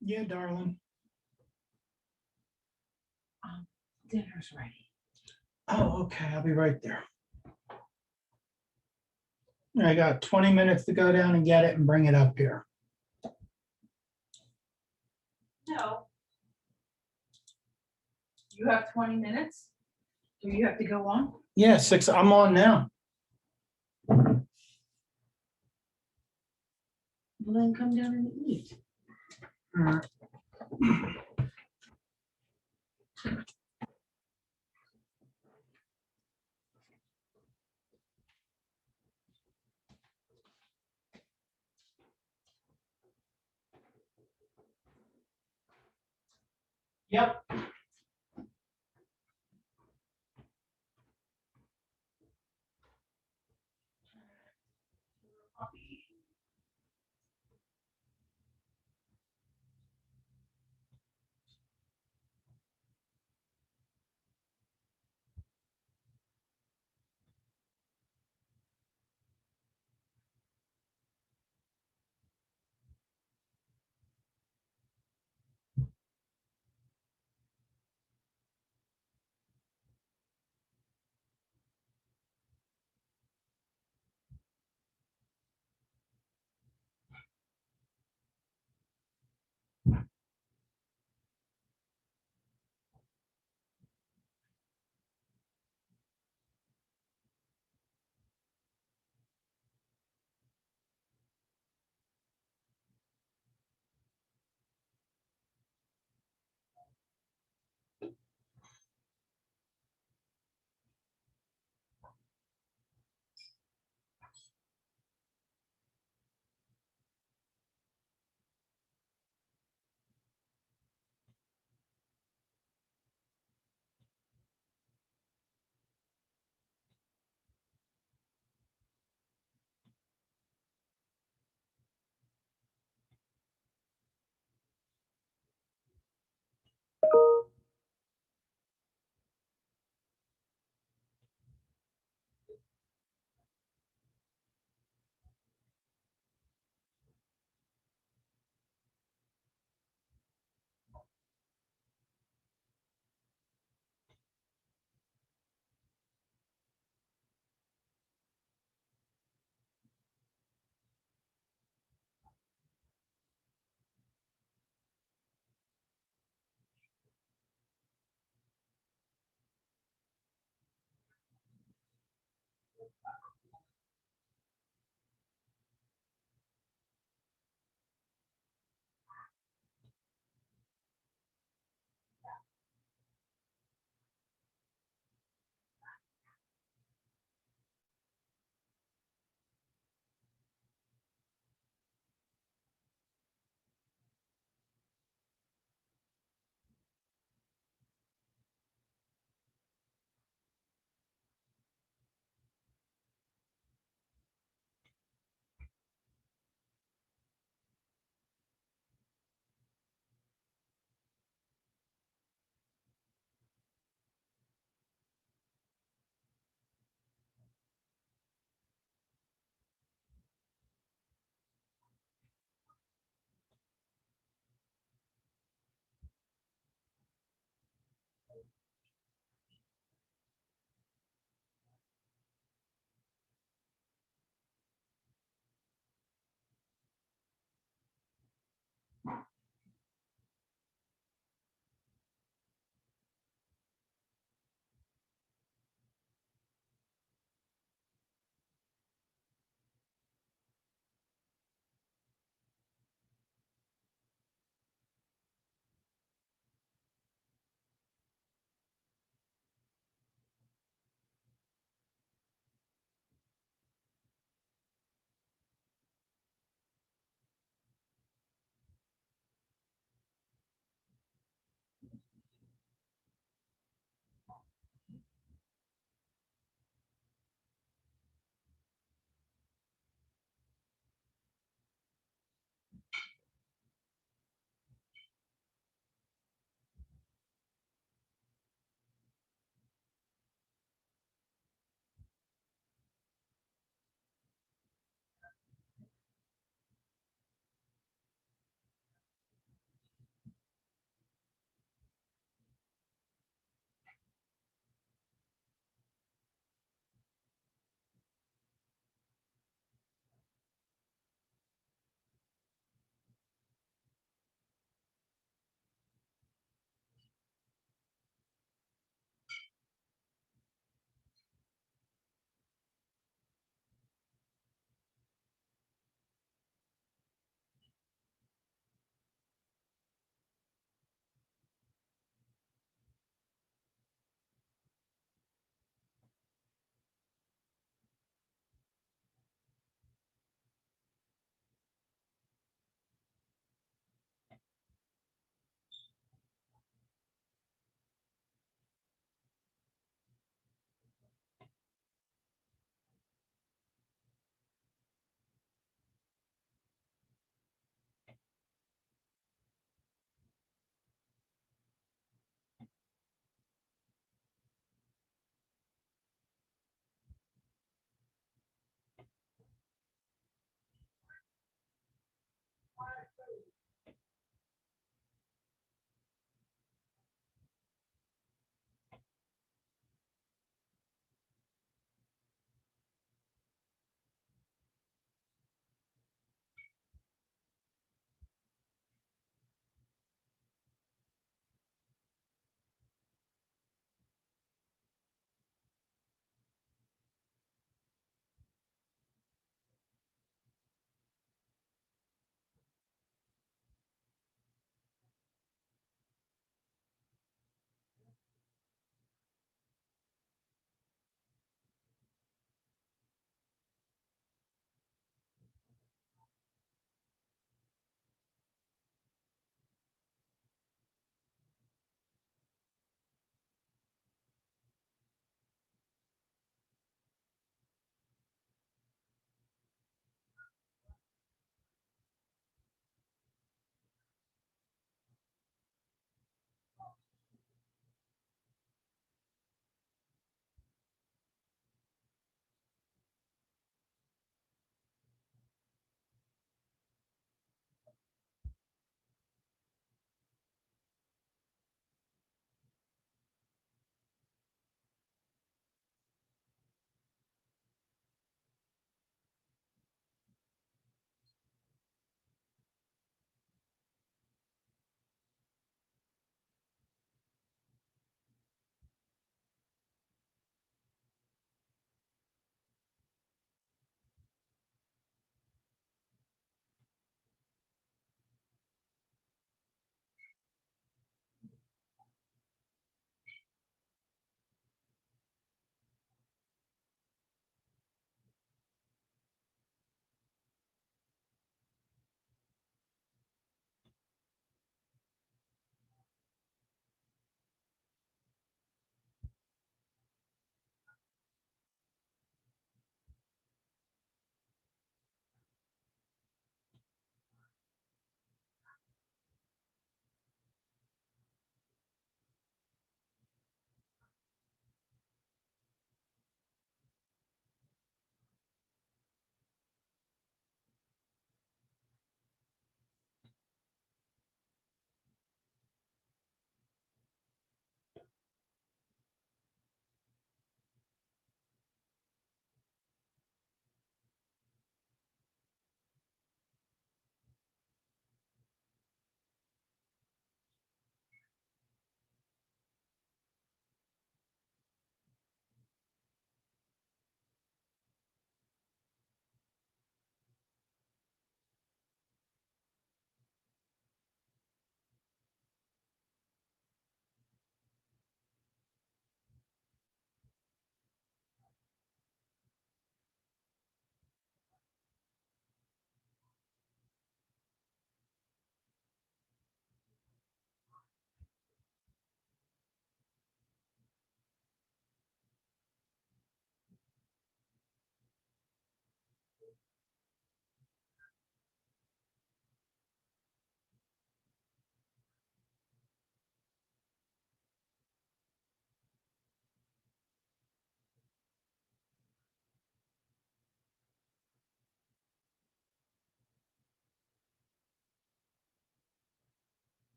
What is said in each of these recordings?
Yeah, darling. Dinner's ready. Oh, okay, I'll be right there. I got 20 minutes to go down and get it and bring it up here. No. You have 20 minutes? Do you have to go on? Yeah, 6, I'm on now. Well, then come down and eat. All right. Yep.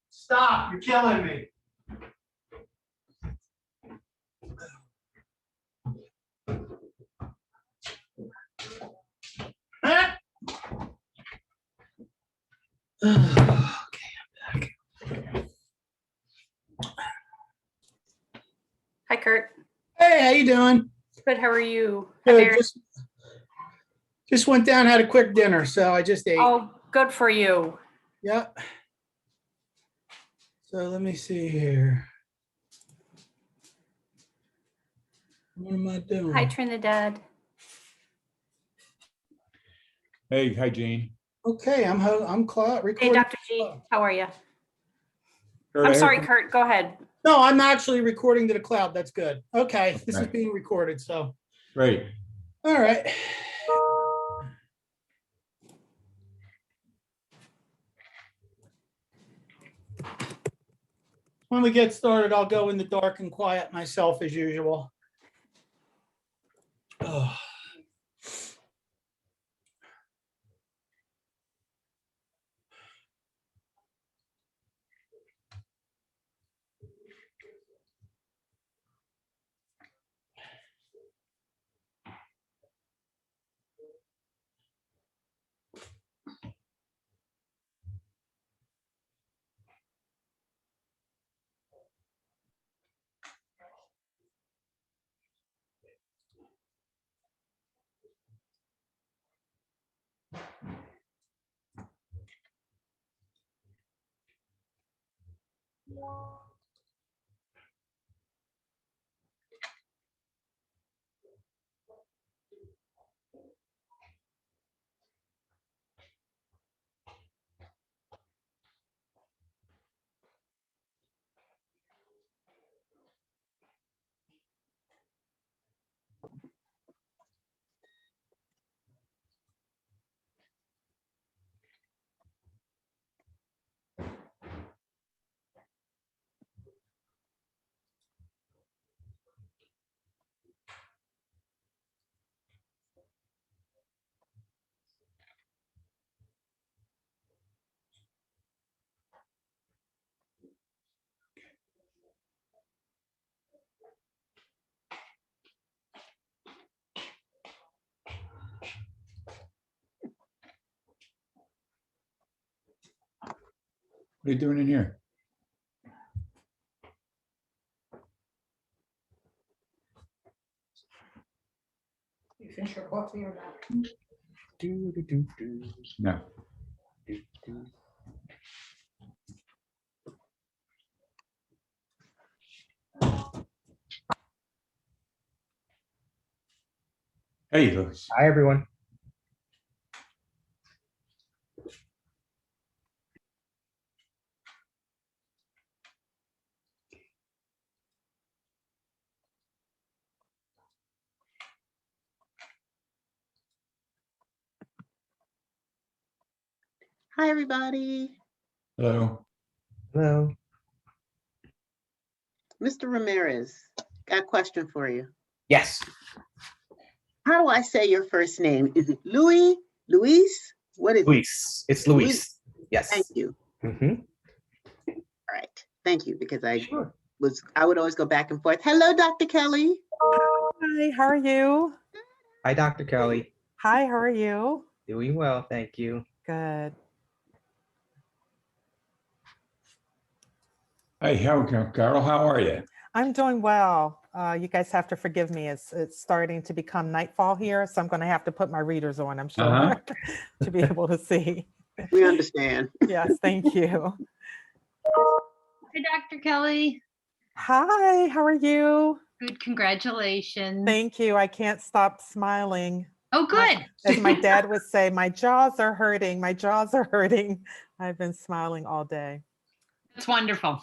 Stop, you're killing me. Huh? Hi, Kurt. Hey, how you doing? Good, how are you? Hi, Good. Mary. Just went down, had a quick dinner, so I just ate. Oh, good for you. Yep. So let me see here. What am I doing? Hi, Trinidad. Hey, hi, Jane. Okay, I'm Claude Hey, recording. Dr. G, how are you? Kurt, I'm I sorry, heard Kurt, go ahead. No, I'm actually recording to the cloud. That's good. Okay, this is Right. being recorded, so. Great. All right. When we get started, I'll go in the dark and quiet myself as usual. Oh. What are you doing in here? You finish your coffee or not? No. Hey, Louis. Hi, everyone. Hi, everybody. Hello. Hello. Mr. Ramirez, got a question for you. Yes. How do I say your first name? Is it Louis? Luis? What is it? Luis. It's Luis. Yes. Thank you. Mhm. All right. Thank you, because I Sure. would always go back and forth. Hello, Dr. Kelley. Hi, how are you? Hi, Dr. Kelley. Hi, how are you? Doing well, thank you. Good. Hey, Carol, how are you? I'm doing well. You guys have to forgive me. It's starting to become nightfall here, so I'm going to have to put my readers on, I'm sure, to be able to see. We understand. Yes, thank you. Hi, Dr. Kelley. Hi, how are you? Good, congratulations. Thank you. I can't stop smiling. Oh, good. As my dad would say, my jaws are hurting. My jaws are hurting. I've been smiling all day. That's wonderful.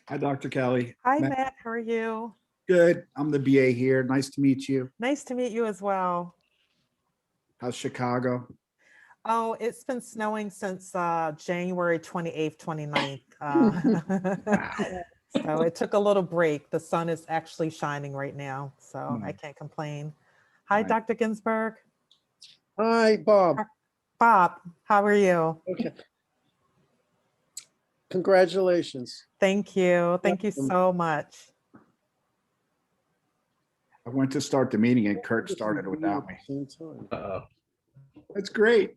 Hi, Dr. Kelley. Hi, Matt. How are you? Good. I'm the BA here. Nice to meet you. Nice to meet you as well. How's Chicago? Oh, it's been snowing since January 28th, 29th. Wow. So it took a little break. The sun is actually shining right now, so I can't complain. Hi, Nice. Dr. Ginsburg. Hi, Bob. Bob, how are you? Okay. Congratulations. Thank you. Thank you Welcome. so much. I went to start the meeting and Kurt started without me. Same time. Uh-oh. That's great.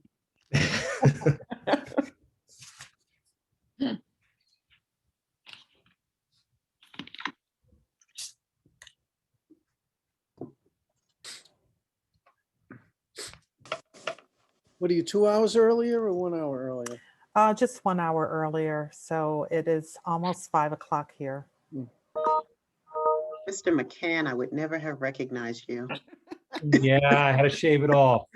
What are you, 2 hours earlier or 1 hour earlier? Just 1 hour earlier, so it is almost 5 o'clock here. Mr. McCann, I would never have recognized you. Yeah, I had to shave it off.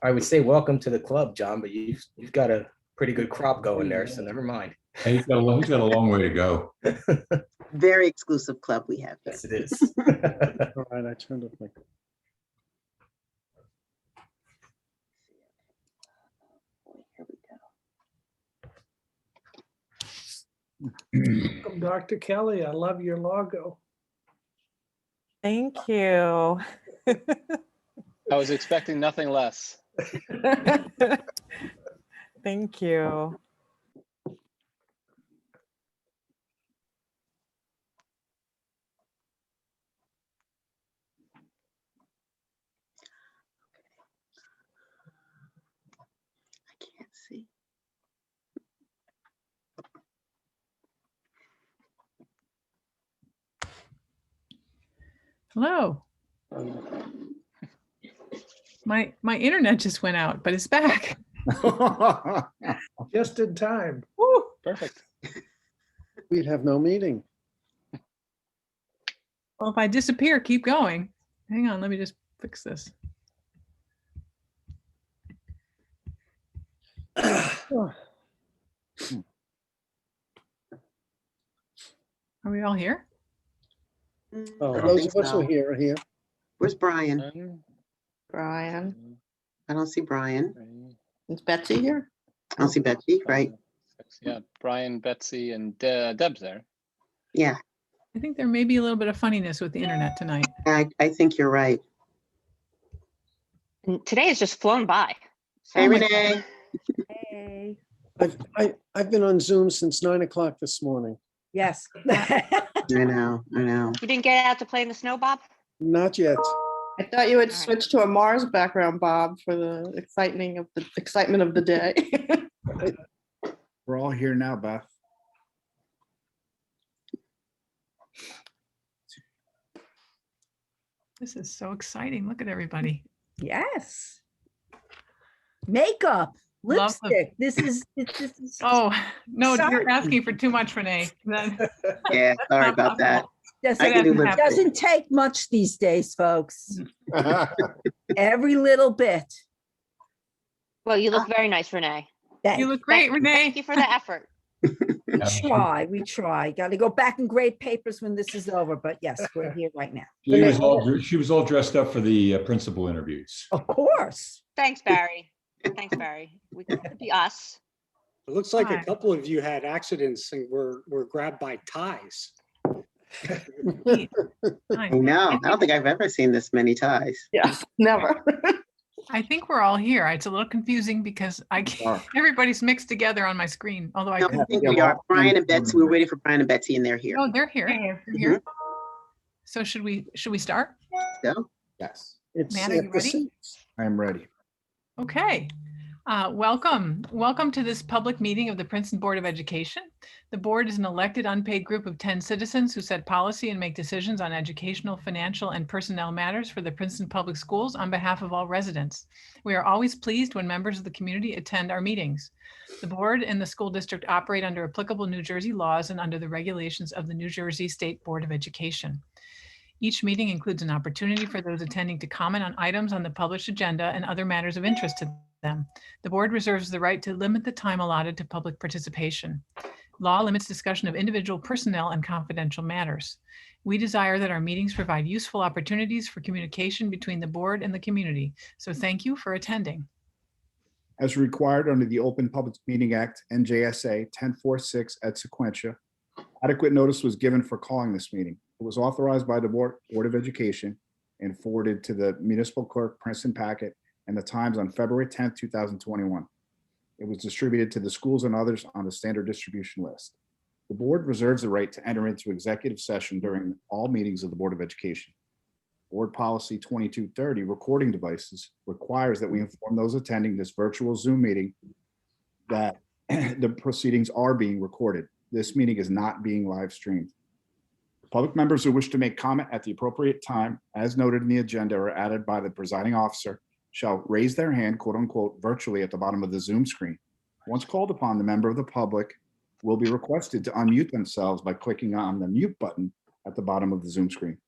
I would say welcome to the club, John, but you've got a pretty good crop going there, so never mind. Hey, he's got a long way to go. Very exclusive club we have here. Yes, it is. All right, I turned off my. Here we go. Welcome, Dr. Kelly. I love your logo. Thank you. I was expecting nothing less. Thank you. I can't see. Hello. My internet just went out, but it's back. Just in time. Woo. Perfect. We'd have no meeting. Well, if I disappear, keep going. Hang on, let me just fix this. Oh, Are we all here? I Oh, don't those think of us who so. are here are here. Where's Brian? Brian, I don't see Brian. is Betsy here? I don't see Betsy, right? Yeah, Brian, Betsy, and Deb's there. Yeah, I think there may be a little bit of funniness with the internet tonight. I think you're right. And today has just flown by. Hey, Oh my Renee. Hey. I've been on Zoom since 9 o'clock this morning. Yes. I know. You didn't get out to play in the snow, Bob? Not yet. I thought you had All right. switched to a Mars background, Bob, for the excitement of the day. We're all here now, Beth. This is so exciting. Look at everybody. Yes. Makeup, Love the- lipstick. This is Oh, no, you're Exciting. asking for too much, Renee. Then- Yeah, sorry about that. doesn't, I can do Doesn't lipstick. doesn't take much these days, folks. Every little bit. Well, you look very nice, Renee. Thank You look great, Renee. Thank you for the effort. we try. Got to go back and grade papers when this is over, but yes, we're here right now. She was all dressed up for the principal interviews. Of course. Thanks, Barry. Thanks, Barry. We could be us. It looks like Hi. a couple of you had accidents and were grabbed by ties. Nice. No, I don't think I've ever seen this many ties. Yeah, never. I think we're all here. It's a little confusing because everybody's mixed together on my screen, although I No, could. I think we are. Brian and Betsy, we're waiting for Brian and Betsy and they're here. Oh, they're here. They're here. So should we start? So, Yes, It's Man, are you after ready? 6. I am ready. Okay. Welcome to this public meeting of the Princeton Board of Education. The board is an elected unpaid group of 10 citizens who set policy and make decisions on educational, financial, and personnel matters for the Princeton Public Schools on behalf of all residents. We are always pleased when members of the community attend our meetings. The board and the school district operate under applicable New Jersey laws and under the regulations of the New Jersey State Board of Education. Each meeting includes an opportunity for those attending to comment on items on the published agenda and other matters of interest to them. The board reserves the right to limit the time allotted to public participation. Law limits discussion of individual personnel and confidential matters. We desire that our meetings provide useful opportunities for communication between the board and the community. So thank you for attending. As required under the Open Public Meeting Act, NJSA 1046 et sequentia, adequate notice was given for calling this meeting. It was authorized by the Board of Education and forwarded to the municipal clerk Princeton packet and the Times on February 10th, 2021. It was distributed to the schools and others on the standard distribution list. The board reserves the right to enter into executive session during all meetings of the Board of Education. Board Policy 2230, recording devices, requires that we inform those attending this virtual Zoom meeting that the proceedings are being recorded. This meeting is not being live streamed. Public members who wish to make comment at the appropriate time, as noted in the agenda or added by the presiding officer, shall raise their hand, quote unquote, virtually at the bottom of the Zoom screen. Once called upon, the member of the public will be requested to unmute themselves by clicking on the mute button at the bottom of the Zoom screen.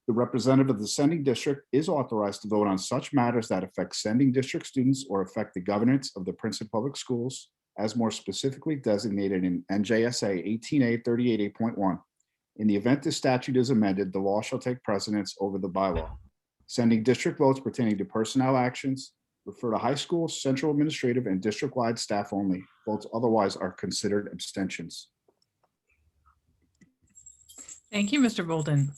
The representative of the sending district is authorized to vote on such matters that affect sending district students or affect the governance of the Princeton Public Schools, as more specifically designated in NJSA 18A 38.8.1. In the event this statute is amended, the law shall take precedence over the bylaw. Sending district votes pertaining to personnel actions refer to high school, central administrative, and district-wide staff only. Votes otherwise are considered abstentions. Thank you, Mr. Bolden.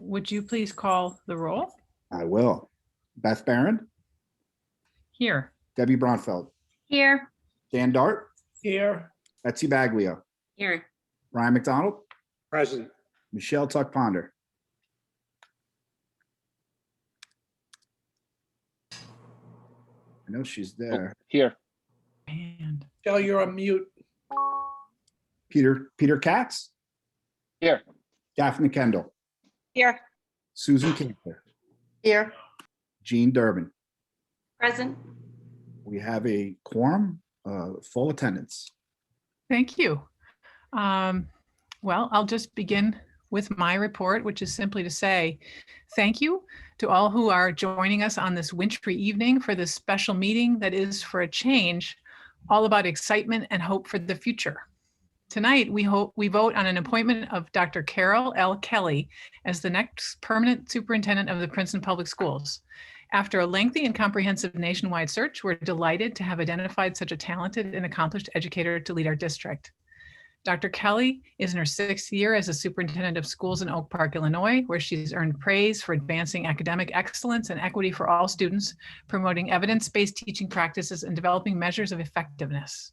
Would you please call the roll? I will. Beth Barron, Here. Debbie Bronfeld, Here. Dan Dart, Here. Betsy Baglio, Here. Brian McDonald, Present. Michelle Tuck Ponder. I know she's there. Here. And Tell you're on mute. Peter Katz, Here. Daphne Kendall, Here. Susan Cantor, Here. Jean Durbin. Present. We have a quorum, full attendance. thank you. Well, I'll just begin with my report, which is simply to say thank you to all who are joining us on this wintry evening for this special meeting that is, for a change, all about excitement and hope for the future. Tonight, we vote on an appointment of Dr. Carol L. Kelley as the next permanent superintendent of the Princeton Public Schools. After a lengthy and comprehensive nationwide search, we're delighted to have identified such a talented and accomplished educator to lead our district. Dr. Kelley is in her 6th year as a superintendent of schools in Oak Park, Illinois, where she's earned praise for advancing academic excellence and equity for all students, promoting evidence-based teaching practices, and developing measures of effectiveness.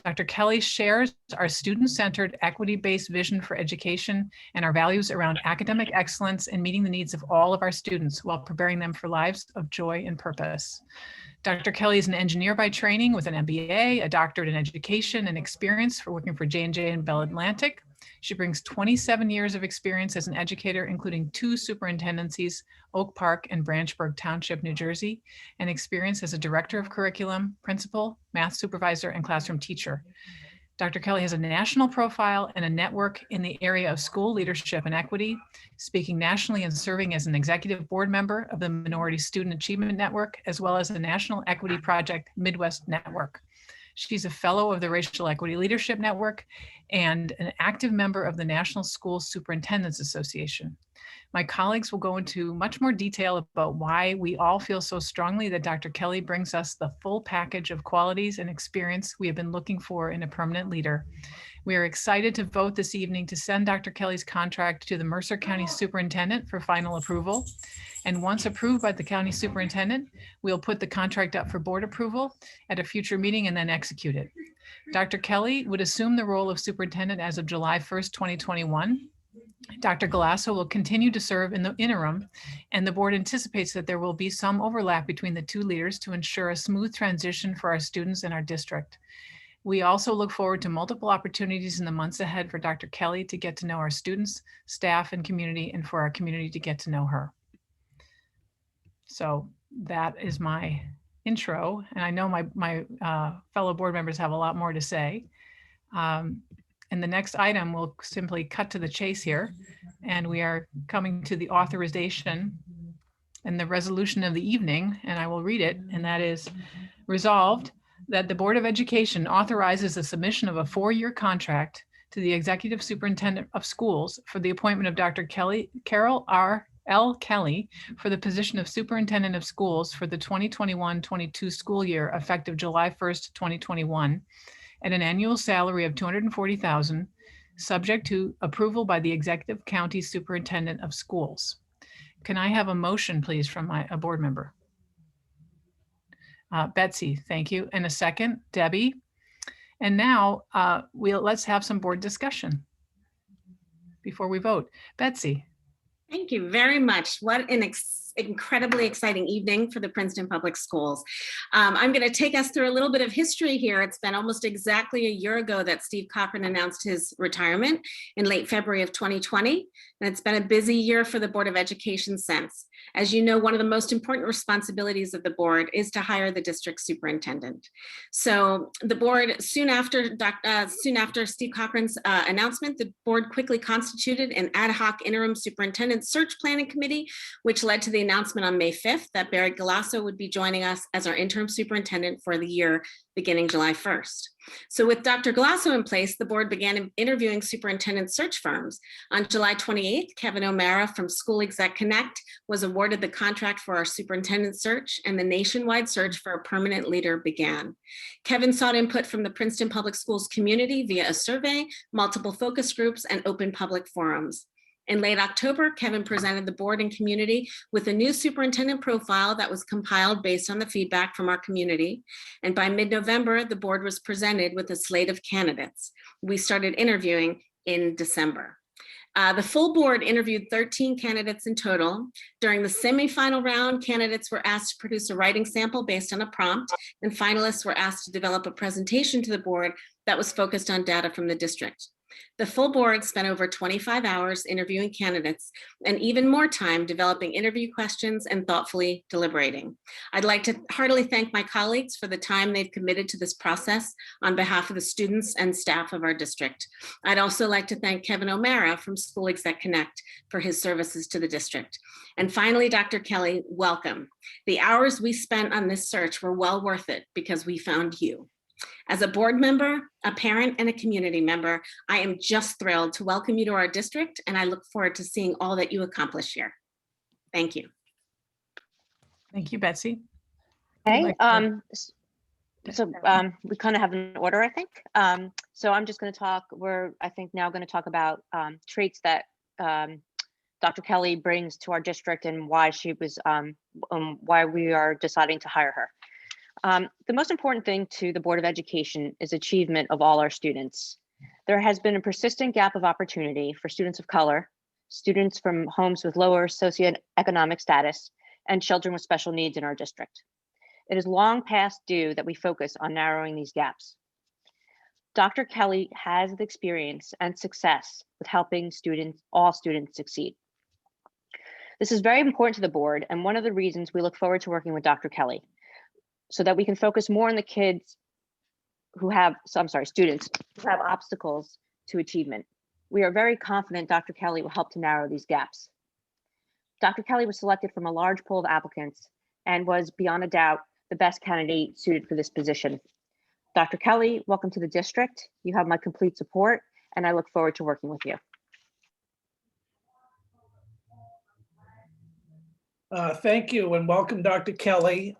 Dr. Kelley shares our student-centered, equity-based vision for education and our values around academic excellence and meeting the needs of all of our students while preparing them for lives of joy and purpose. Dr. Kelley is an engineer by training with an MBA, a doctorate in education, and experience for working for J&J and Bell Atlantic. She brings 27 years of experience as an educator, including 2 superintendencies, Oak Park and Branchburg Township, New Jersey, and experience as a director of curriculum, principal, math supervisor, and classroom teacher. Dr. Kelley has a national profile and a network in the area of school leadership and equity, speaking nationally and serving as an executive board member of the Minority Student Achievement Network, as well as the National Equity Project Midwest Network. She's a fellow of the Racial Equity Leadership Network and an active member of the National School Superintendents Association. My colleagues will go into much more detail about why we all feel so strongly that Dr. Kelley brings us the full package of qualities and experience we have been looking for in a permanent leader. We are excited to vote this evening to send Dr. Kelley's contract to the Mercer County Superintendent for final approval. And once approved by the county superintendent, we'll put the contract up for board approval at a future meeting and then execute it. Dr. Kelley would assume the role of superintendent as of July 1st, 2021. Dr. Galasso will continue to serve in the interim, and the board anticipates that there will be some overlap between the 2 leaders to ensure a smooth transition for our students in our district. We also look forward to multiple opportunities in the months ahead for Dr. Kelley to get to know our students, staff, and community, and for our community to get to know her. So that is my intro, and I know my fellow board members have a lot more to say. And the next item will simply cut to the chase here. And we are coming to the authorization and the resolution of the evening, and I will read it. And that is resolved that the Board of Education authorizes the submission of a 4-year contract to the Executive Superintendent of Schools for the appointment of Dr. Carol L. Kelley for the position of Superintendent of Schools for the 2021-22 school year effective July 1st, 2021. At an annual salary of $240,000, subject to approval by the Executive County Superintendent of Schools. Can I have a motion, please, from a board member? Betsy, thank you. And a second, Debbie. And now let's have some board discussion before we vote. Betsy. Thank you very much. What an incredibly exciting evening for the Princeton Public Schools. I'm going to take us through a little bit of history here. It's been almost exactly a year ago that Steve Cochran announced his retirement in late February of 2020. And it's been a busy year for the Board of Education since. As you know, one of the most important responsibilities of the board is to hire the district superintendent. So the board, soon after Steve Cochran's announcement, the board quickly constituted an ad hoc interim superintendent search planning committee, which led to the announcement on May 5th that Barry Galasso would be joining us as our interim superintendent for the year beginning July 1st. So with Dr. Galasso in place, the board began interviewing superintendent search firms. On July 28th, Kevin O'Mara from School Exec Connect was awarded the contract for our superintendent search, and the nationwide search for a permanent leader began. Kevin sought input from the Princeton Public Schools community via a survey, multiple focus groups, and open public forums. In late October, Kevin presented the board and community with a new superintendent profile that was compiled based on the feedback from our community. And by mid-November, the board was presented with a slate of candidates. We started interviewing in December. The full board interviewed 13 candidates in total. During the semifinal round, candidates were asked to produce a writing sample based on a prompt, and finalists were asked to develop a presentation to the board that was focused on data from the district. The full board spent over 25 hours interviewing candidates and even more time developing interview questions and thoughtfully deliberating. I'd like to heartily thank my colleagues for the time they've committed to this process on behalf of the students and staff of our district. I'd also like to thank Kevin O'Mara from School Exec Connect for his services to the district. And finally, Dr. Kelley, welcome. The hours we spent on this search were well worth it because we found you. As a board member, a parent, and a community member, I am just thrilled to welcome you to our district, and I look forward to seeing all that you accomplish here. Thank you. Thank you, Betsy. Okay, we kind of have an order, I think. So I'm just going to talk, I think now going to talk about traits that Dr. Kelley brings to our district and why she was, why we are deciding to hire her. The most important thing to the Board of Education is achievement of all our students. There has been a persistent gap of opportunity for students of color, students from homes with lower socioeconomic status, and children with special needs in our district. It is long past due that we focus on narrowing these gaps. Dr. Kelley has the experience and success with helping all students succeed. This is very important to the board, and one of the reasons we look forward to working with Dr. Kelley, so that we can focus more on the students who have obstacles to achievement. We are very confident Dr. Kelley will help to narrow these gaps. Dr. Kelley was selected from a large pool of applicants and was beyond a doubt the best candidate suited for this position. Dr. Kelley, welcome to the district. You have my complete support, and I look forward to working with you. Thank you, and welcome, Dr. Kelley.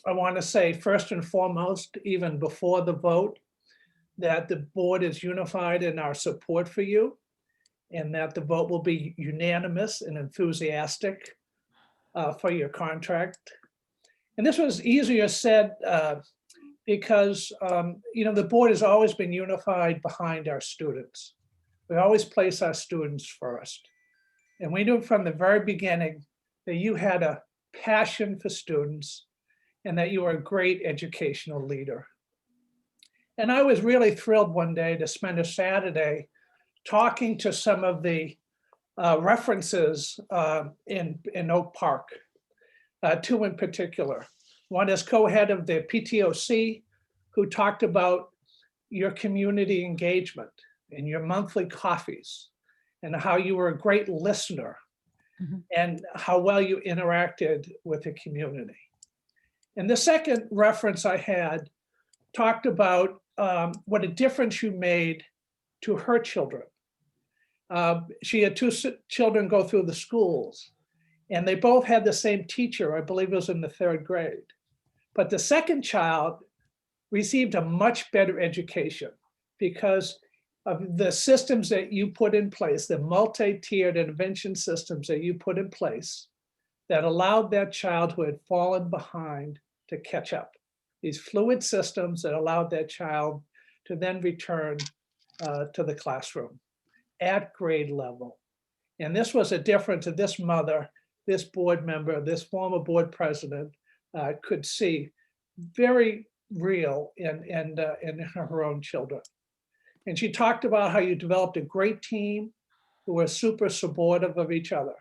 I want to say first and foremost, even before the vote, that the board is unified in our support for you, and that the vote will be unanimous and enthusiastic for your contract. And this was easier said because the board has always been unified behind our students. We always place our students first. And we knew from the very beginning that you had a passion for students and that you were a great educational leader. And I was really thrilled one day to spend a Saturday talking to some of the references in Oak Park, two in particular. One is co-head of the PTOC, who talked about your community engagement and your monthly coffees and how you were a great listener and how well you interacted with the community. And the second reference I had talked about what a difference you made to her children. She had two children go through the schools, and they both had the same teacher. I believe it was in the 3rd grade. But the second child received a much better education because of the systems that you put in place, the multi-tiered intervention systems that you put in place that allowed that child who had fallen behind to catch up. These fluid systems that allowed that child to then return to the classroom at grade level. And this was a difference that this mother, this board member, this former board president could see very real in her own children. And she talked about how you developed a great team who were super supportive of each other,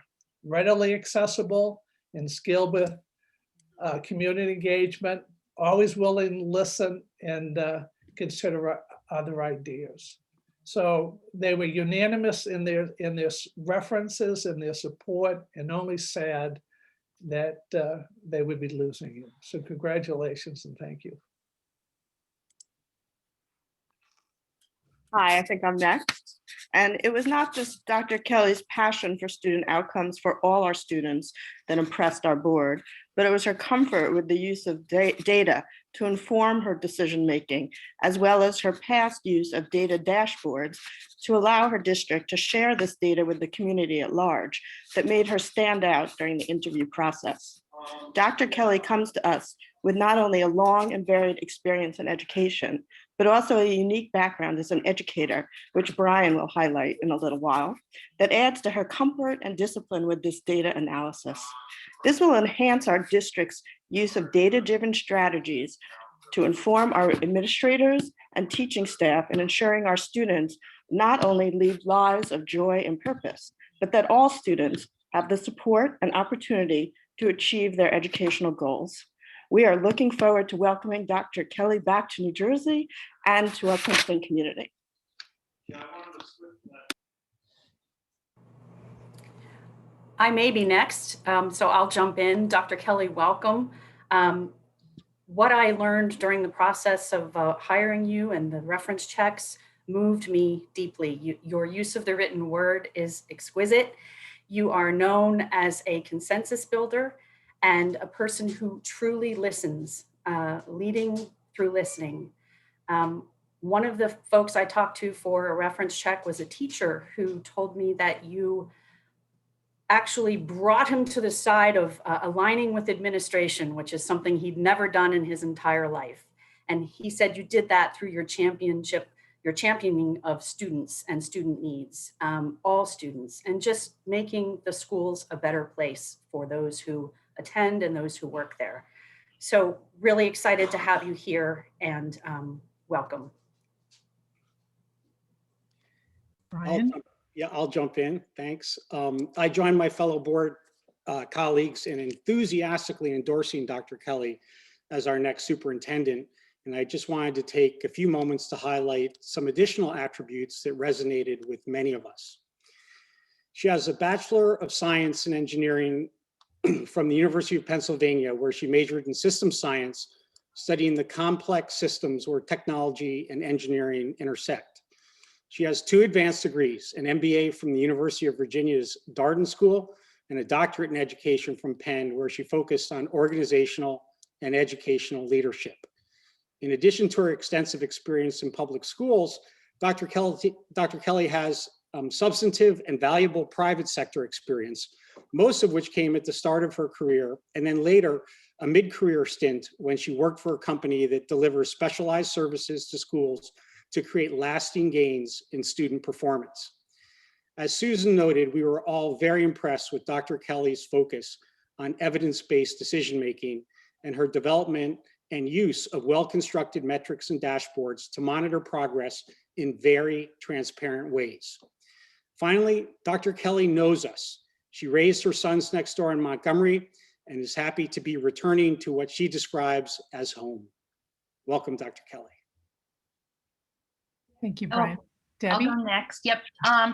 readily accessible and skilled with community engagement, always willing to listen and consider other ideas. So they were unanimous in their references and their support, and only sad that they would be losing you. So congratulations and thank you. Hi, I think I'm next. And it was not just Dr. Kelley's passion for student outcomes for all our students that impressed our board, but it was her comfort with the use of data to inform her decision-making, as well as her past use of data dashboards to allow her district to share this data with the community at large that made her stand out during the interview process. Dr. Kelley comes to us with not only a long and varied experience in education, but also a unique background as an educator, which Brian will highlight in a little while, that adds to her comfort and discipline with this data analysis. This will enhance our district's use of data-driven strategies to inform our administrators and teaching staff in ensuring our students not only lead lives of joy and purpose, but that all students have the support and opportunity to achieve their educational goals. We are looking forward to welcoming Dr. Kelley back to New Jersey and to our Princeton community. I may be next, so I'll jump in. Dr. Kelley, welcome. What I learned during the process of hiring you and the reference checks moved me deeply. Your use of the written word is exquisite. You are known as a consensus builder and a person who truly listens, leading through listening. One of the folks I talked to for a reference check was a teacher who told me that you actually brought him to the side of aligning with administration, which is something he'd never done in his entire life. And he said you did that through your championing of students and student needs, all students, and just making the schools a better place for those who attend and those who work there. So really excited to have you here, and welcome. Brian? I'll jump in. Thanks. I joined my fellow board colleagues in enthusiastically endorsing Dr. Kelley as our next superintendent. And I just wanted to take a few moments to highlight some additional attributes that resonated with many of us. She has a Bachelor of Science in Engineering from the University of Pennsylvania, where she majored in systems science, studying the complex systems where technology and engineering intersect. She has 2 advanced degrees, an MBA from the University of Virginia's Darden School and a doctorate in education from Penn, where she focused on organizational and educational leadership. In addition to her extensive experience in public schools, Dr. Kelley has substantive and valuable private sector experience, most of which came at the start of her career, and then later a mid-career stint when she worked for a company that delivers specialized services to schools to create lasting gains in student performance. As Susan noted, we were all very impressed with Dr. Kelley's focus on evidence-based decision-making and her development and use of well-constructed metrics and dashboards to monitor progress in very transparent ways. Finally, Dr. Kelley knows us. She raised her sons next door in Montgomery and is happy to be returning to what she describes as home. Welcome, Dr. Kelley. Thank you, Brian. I'll Debbie? go next. Yep.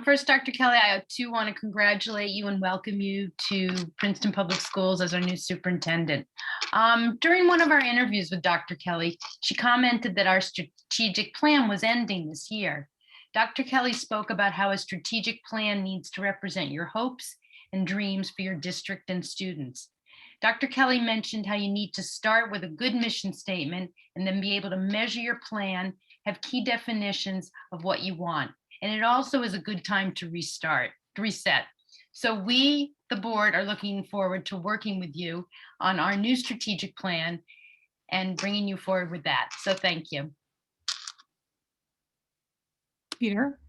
First, Dr. Kelley, I too want to congratulate you and welcome you to Princeton Public Schools as our new superintendent. During one of our interviews with Dr. Kelley, she commented that our strategic plan was ending this year. Dr. Kelley spoke about how a strategic plan needs to represent your hopes and dreams for your district and students. Dr. Kelley mentioned how you need to start with a good mission statement and then be able to measure your plan have key definitions of what you want. And it also is a good time to reset. So we, the board, are looking forward to working with you on our new strategic plan and bringing you forward with that. So thank you. Peter?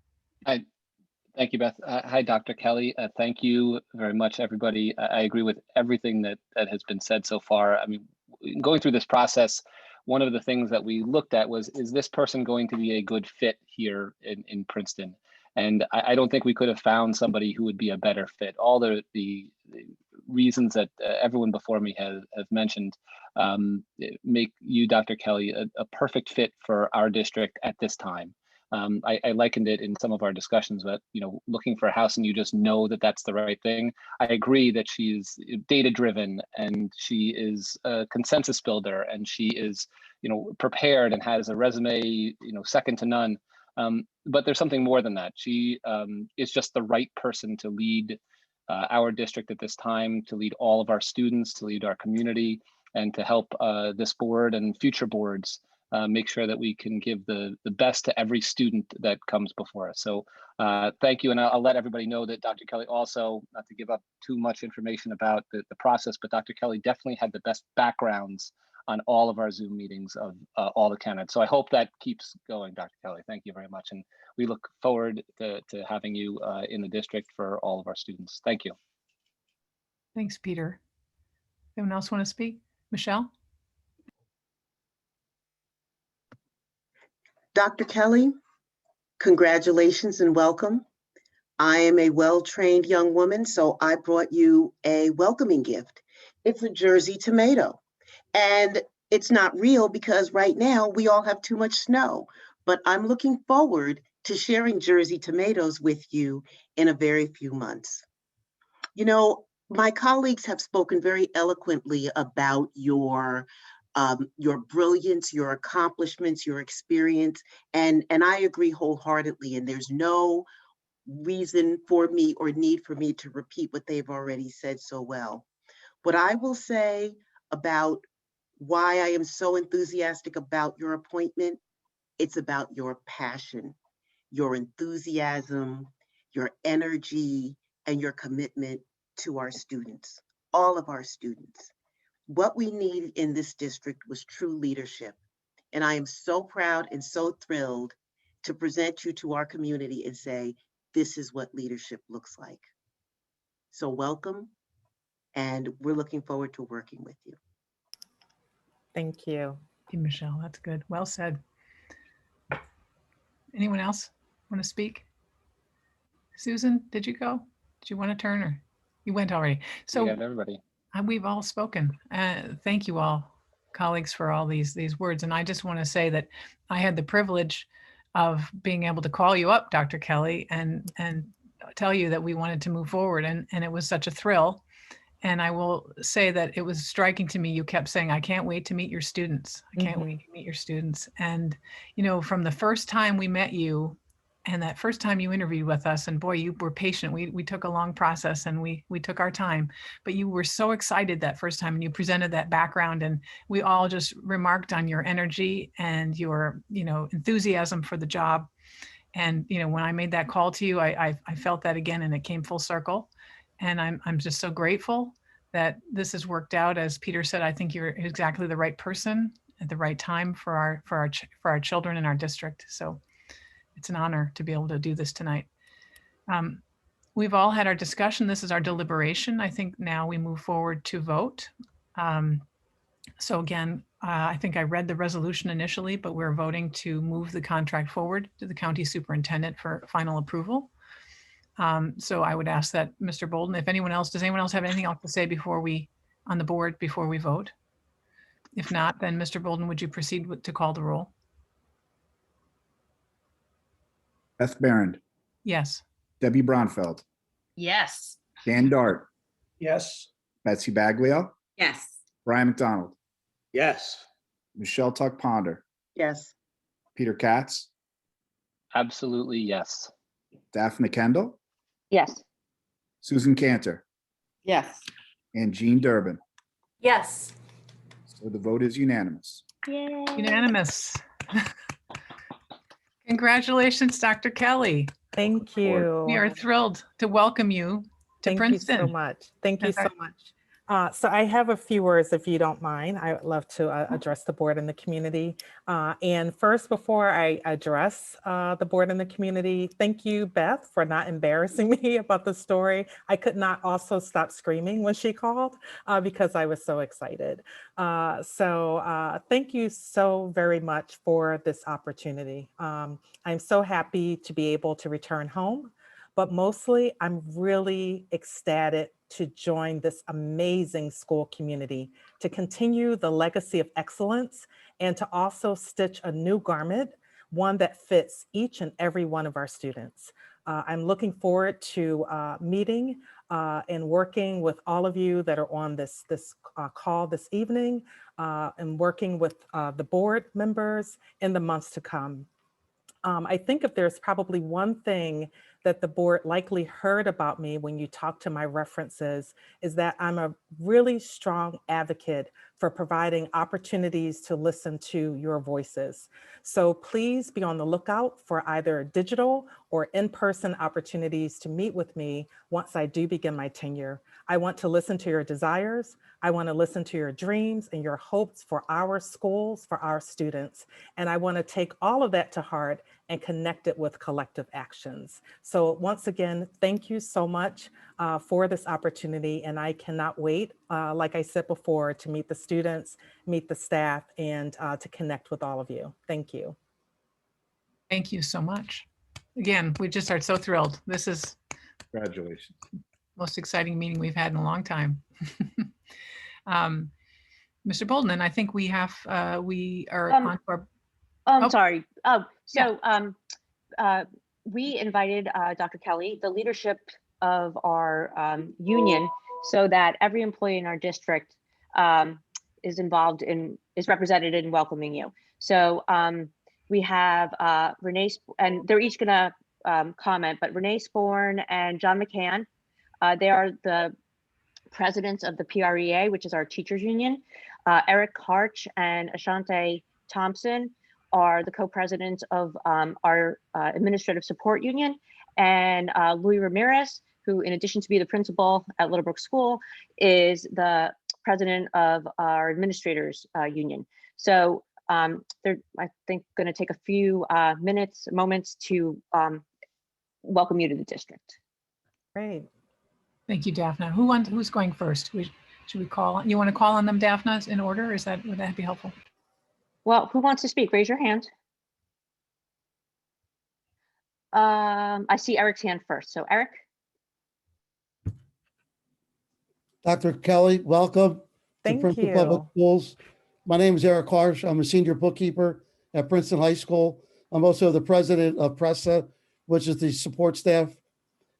Thank you, Beth. Hi, Dr. Kelley. Thank you very much, everybody. I agree with everything that has been said so far. I mean, going through this process, one of the things that we looked at was, is this person going to be a good fit here in Princeton? And I don't think we could have found somebody who would be a better fit. All the reasons that everyone before me has mentioned make you, Dr. Kelley, a perfect fit for our district at this time. I likened it in some of our discussions, but looking for a house and you just know that that's the right thing. I agree that she's data driven and she is a consensus builder and she is, prepared and has a resume, second to none. But there's something more than that. She is just the right person to lead our district at this time, to lead all of our students, to lead our community, and to help this board and future boards make sure that we can give the best to every student that comes before us. So thank you. And I'll let everybody know that Dr. Kelley also, not to give up too much information about the process, but Dr. Kelley definitely had the best backgrounds on all of our Zoom meetings of all the candidates. So I hope that keeps going, Dr. Kelley. Thank you very much. And we look forward to having you in the district for all of our students. Thank you. Thanks, Peter. Anyone else want to speak? Michelle? Dr. Kelley, congratulations and welcome. I am a well-trained young woman, so I brought you a welcoming gift. It's a Jersey tomato. And it's not real because right now we all have too much snow, but I'm looking forward to sharing Jersey tomatoes with you in a very few months. My colleagues have spoken very eloquently about your brilliance, your accomplishments, your experience, and I agree wholeheartedly. And there's no reason for me or need for me to repeat what they've already said so well. What I will say about why I am so enthusiastic about your appointment, it's about your passion, your enthusiasm, your energy, and your commitment to our students, all of our students. What we need in this district was true leadership. And I am so proud and so thrilled to present you to our community and say, this is what leadership looks like. So welcome, and we're looking forward to working with you. Thank you. Thank you, Michelle. That's good. Well said. Anyone else want to speak? Susan, did you go? Did you want to turn or you went already? So everybody. We've all spoken. Thank you all, colleagues, for all these words. And I just want to say that I had the privilege of being able to call you up, Dr. Kelley, and tell you that we wanted to move forward. And it was such a thrill. And I will say that it was striking to me. You kept saying, I can't wait to meet your students. I can't wait to meet your students. And, from the first time we met you and that first time you interviewed with us, and boy, you were patient. We took a long process and we took our time, but you were so excited that first time and you presented that background, and we all just remarked on your energy and your, enthusiasm for the job. And, when I made that call to you, I felt that again, and it came full circle. And I'm just so grateful that this has worked out. As Peter said, I think you're exactly the right person at the right time for our children in our district. So it's an honor to be able to do this tonight. We've all had our discussion. This is our deliberation. I think now we move forward to vote. So again, I think I read the resolution initially, but we're voting to move the contract forward to the county superintendent for final approval. So I would ask that Mr. Bolden, does anyone else have anything else to say on the board before we vote? If not, then Mr. Bolden, would you proceed to call the roll? Beth Barron, Yes. Debbie Bronfeld, Yes. Dan Dart, Yes. Betsy Baglio, Yes. Brian McDonald, Yes. Michelle Tuck Ponder, Yes. Peter Katz, Absolutely, yes. Daphne Kendall, Yes. Susan Cantor, Yes. and Jean Durbin. Yes. So the vote is unanimous. Yay. Unanimous. Congratulations, Dr. Kelley. Thank We you. are thrilled to welcome you to Thank Princeton. you so much. Thank you As our- so much. So I have a few words, if you don't mind. I would love to address the board and the community. And first, before I address the board and the community, thank you, Beth, for not embarrassing me about the story. I could not also stop screaming when she called because I was so excited. Thank you so very much for this opportunity. I'm so happy to be able to return home. But mostly, I'm really ecstatic to join this amazing school community, to continue the legacy of excellence, and to also stitch a new garment, one that fits each and every one of our students. I'm looking forward to meeting and working with all of you that are on this call this evening, and working with the board members in the months to come. I think if there's probably one thing that the board likely heard about me when you talk to my references is that I'm a really strong advocate for providing opportunities to listen to your voices. So please be on the lookout for either digital or in-person opportunities to meet with me once I do begin my tenure. I want to listen to your desires. I want to listen to your dreams and your hopes for our schools, for our students. And I want to take all of that to heart and connect it with collective actions. So once again, thank you so much for this opportunity. And I cannot wait, like I said before, to meet the students, meet the staff, and to connect with all of you. Thank you. Thank you so much. Again, we just are so thrilled. This is Congratulations. most exciting meeting we've had in a long time. Mr. Bolden, I think we are on for. I'm sorry. We invited Dr. Kelley, the leadership of our union, so that every employee in our district is represented in welcoming you. So we have Renee, and they're each gonna comment, but Renee Sporn and John McCann, they are the presidents of the PREA, which is our teachers union. Eric Harch and Ashante Thompson are the co-presidents of our administrative support union, and Louis Ramirez, who in addition to be the principal at Littlebrook School, is the president of our administrators union. So they're, I think, going to take a few moments to welcome you to the district. Great. Thank you, Daphne. Who's going first? Should we call on? You want to call on them, Daphne, in order? Would that be helpful? Well, who wants to speak? Raise your hand. I see Eric's hand first. So Eric. Dr. Kelley, welcome to Thank Princeton you. Public Schools. My name is Eric Harsh. I'm a senior bookkeeper at Princeton High School. I'm also the president of PRESA, which is the support staff.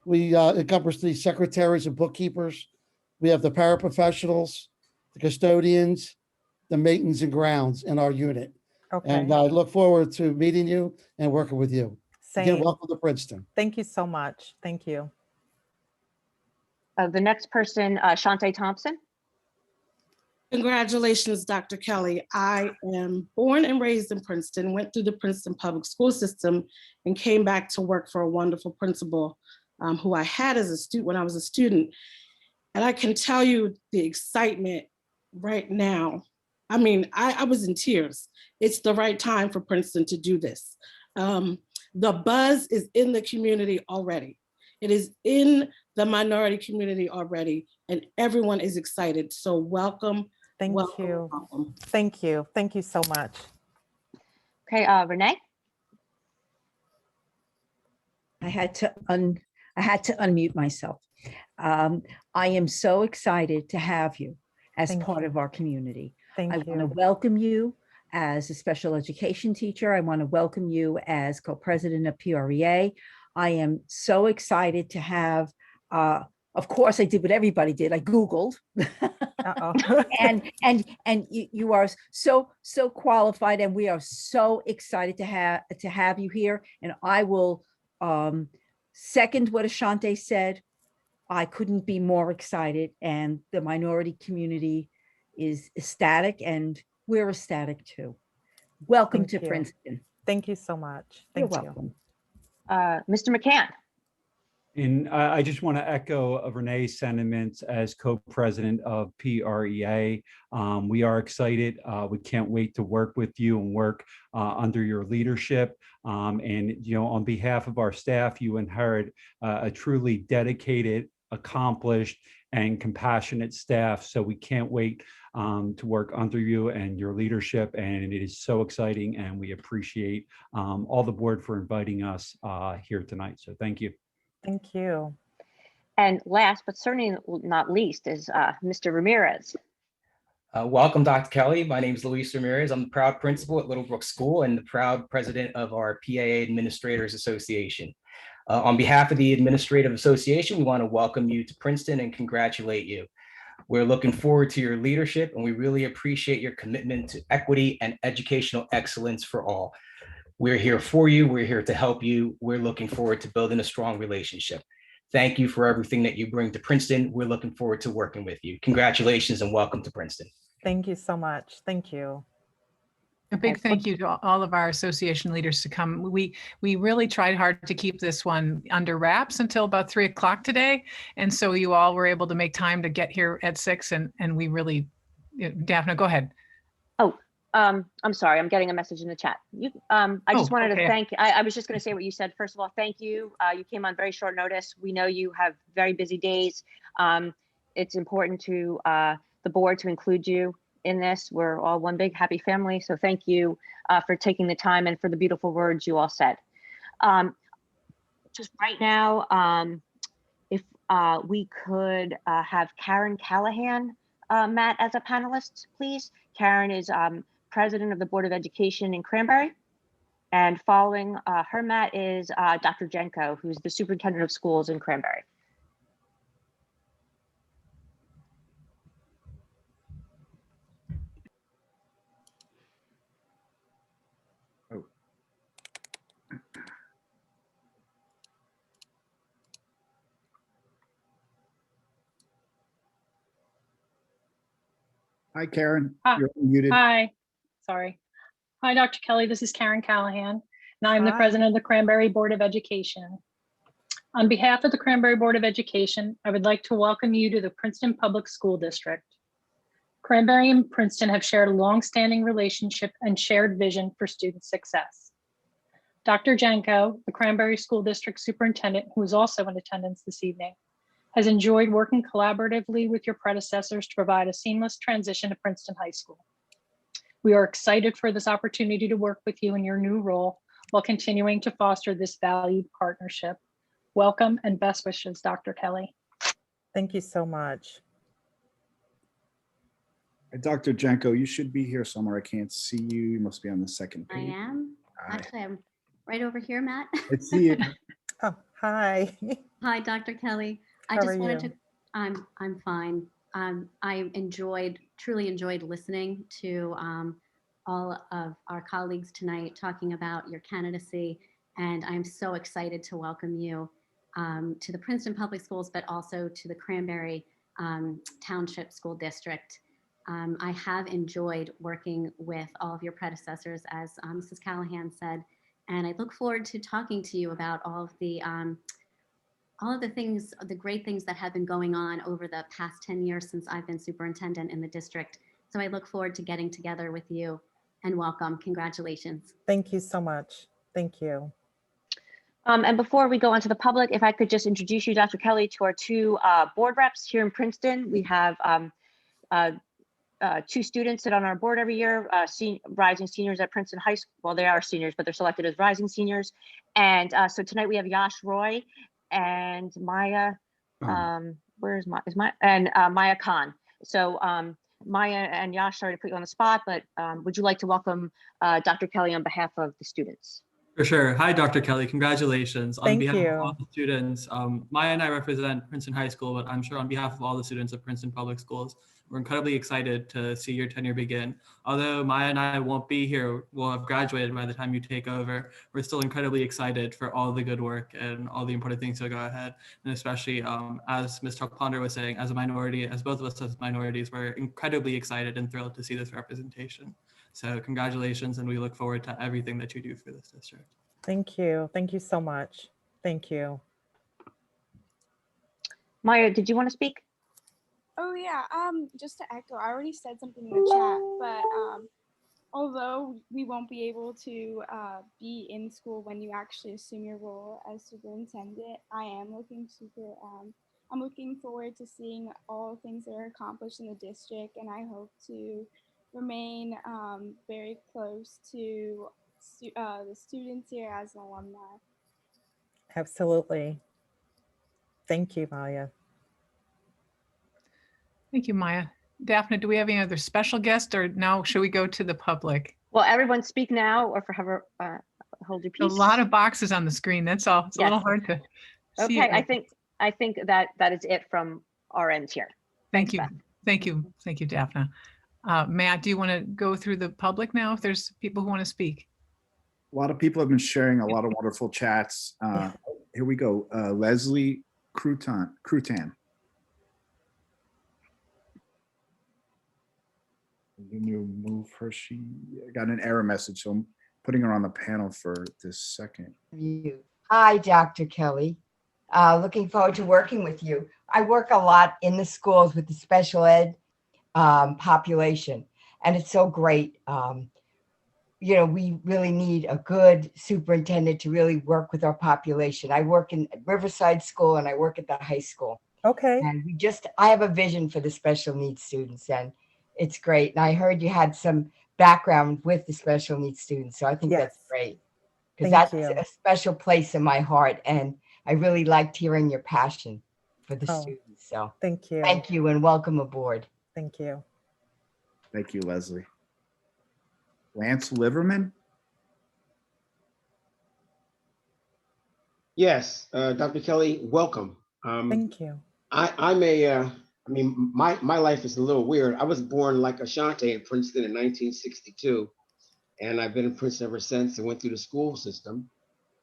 We encompass the secretaries and bookkeepers. We have the paraprofessionals, the custodians, the maintenance and grounds in our unit. Okay. And I look forward to meeting you and working with you. Again, Same. welcome to Princeton. Thank you so much. Thank you. The next person, Shante Thompson. Congratulations, Dr. Kelley. I am born and raised in Princeton, went through the Princeton public school system, and came back to work for a wonderful principal who I had as a student when I was a student. And I can tell you the excitement right now. I mean, I was in tears. It's the right time for Princeton to do this. The buzz is in the community already. It is in the minority community already, and everyone is excited. So welcome. Thank you. Welcome. Thank you. Thank you so much. Okay, Renee. I had to unmute myself. I am so excited to have you as part of our community. I want to welcome you as a special education teacher. I want to welcome you as co-president of PREA. I am so excited to have, of course, I did what everybody did. I Googled. and you are so qualified, and we are so excited to have you here. And I will second what Ashante said. I couldn't be more excited, and the minority community is ecstatic, and we're ecstatic too. Welcome to Princeton. Thank you so much. You're Thank you. welcome. Mr. McCann. And I just want to echo Renee's sentiments as co-president of PREA. We are excited. We can't wait to work with you and work under your leadership. And, you know, on behalf of our staff, you inherit a truly dedicated, accomplished, and compassionate staff. So we can't wait to work under you and your leadership. And it is so exciting. And we appreciate all the board for inviting us here tonight. So thank you. Thank you. And last, but certainly not least, is Mr. Ramirez. Welcome, Dr. Kelley. My name is Luis Ramirez. I'm the proud principal at Little Brook School and the proud president of our PAA Administrators Association. On behalf of the Administrative Association, we want to welcome you to Princeton and congratulate you. We're looking forward to your leadership, and we really appreciate your commitment to equity and educational excellence for all. We're here for you. We're here to help you. We're looking forward to building a strong relationship. Thank you for everything that you bring to Princeton. We're looking forward to working with you. Congratulations and welcome to Princeton. Thank you so much. Thank you. A big thank you to all of our association leaders to come. We really tried hard to keep this one under wraps until about 3 o'clock today. And so you all were able to make time to get here at 6 and we really, Daphne, go ahead. Oh, I'm sorry, I'm getting a message in the chat. I just wanted to thank, I was just going to say what you said. First of all, thank you. You came on very short notice. We know you have very busy days. It's important to the board to include you in this. We're all one big happy family. So thank you for taking the time and for the beautiful words you all said. Just right now, if we could have Karen Callahan, Matt, as a panelist, please. Karen is president of the Board of Education in Cranberry. And following her, Matt, is Dr. Jenko, who's the superintendent of schools in Cranberry. Hi, Karen. Hi. You're muted. Hi, sorry. Hi, Dr. Kelley. This is Karen Callahan, and I'm the president of the Cranberry Board of Education. On behalf of the Cranberry Board of Education, I would like to welcome you to the Princeton Public School District. Cranberry and Princeton have shared a long-standing relationship and shared vision for student success. Dr. Janko, the Cranberry School District Superintendent, who is also in attendance this evening, has enjoyed working collaboratively with your predecessors to provide a seamless transition to Princeton High School. We are excited for this opportunity to work with you in your new role while continuing to foster this valued partnership. Welcome and best wishes, Dr. Kelley. Thank you so much. Dr. Janko, you should be here somewhere. I can't see you. You must be on the second I page. am. Hi. Actually, I'm right over here, Matt. I see you. Oh, hi. Hi, Dr. Kelley. I How just are wanted you? to, I'm fine. I truly enjoyed listening to all of our colleagues tonight talking about your candidacy. And I'm so excited to welcome you to the Princeton Public Schools, but also to the Cranberry Township School District. I have enjoyed working with all of your predecessors, as Mrs. Callahan said, and I look forward to talking to you about all of the things, the great things that have been going on over the past 10 years since I've been superintendent in the district. So I look forward to getting together with you, and welcome. Congratulations. Thank you so much. Thank you. And before we go on to the public, if I could just introduce you, Dr. Kelley, to our two board reps here in Princeton. We have 2 students sit on our board every year, rising seniors at Princeton High School. Well, they are seniors, but they're selected as rising seniors. And so tonight we have Yash Roy and Maya, where's Maya? And Maya Khan. So Maya and Yash, sorry to put you on the spot, but would you like to welcome Dr. Kelley on behalf of the students? For sure. Hi, Dr. Kelley. Congratulations. On Thank behalf you. of all the students, Maya and I represent Princeton High School, but I'm sure on behalf of all the students of Princeton Public Schools, We're incredibly excited to see your tenure begin. Although Maya and I won't be here, we'll have graduated by the time you take over. We're still incredibly excited for all the good work and all the important things to go ahead. And especially as Ms. Tuck-Ponder was saying, as a minority, as both of us as minorities, we're incredibly excited and thrilled to see this representation. So congratulations, and we look forward to everything that you do for this district. Thank you. Thank you so much. Thank you. Maya, did you want to speak? Oh yeah, just to echo, I already said something in the chat, but although we won't be able to be in school when you actually assume your role as superintendent, I'm looking forward to seeing all the things that are accomplished in the district, and I hope to remain very close to the students here as an alumni. Absolutely. Thank you, Maya. Thank you, Maya. Daphne, do we have any other special guests, or now should we go to the public? Well, everyone speak now or forever hold your peace. A lot of boxes on the screen. That's all. It's a little hard to see. Okay, I think that is it from our end here. Thank you. Thank you. Thank you, Daphne. Matt, do you want to go through the public now if there's people who want to speak? A lot of people have been sharing a lot of wonderful chats. Here we go. Leslie Crutan. Can you move her? She got an error message, so I'm putting her on the panel for this second. Hi, Dr. Kelley. Looking forward to working with you. I work a lot in the schools with the special ed population, and it's so great. You know, we really need a good superintendent to really work with our population. I work in Riverside School and I work at the high school. Okay. And I have a vision for the special needs students, and it's great. And I heard you had some background with the special needs students, so I think that's great. Because that's a special place in my heart, and I really liked hearing your passion for the students. So thank you. Thank you, and welcome aboard. Thank you. Thank you, Leslie. Lance Liverman. Yes, Dr. Kelley, welcome. Thank you. My life is a little weird. I was born like Ashanti in Princeton in 1962, and I've been in Princeton ever since and went through the school system.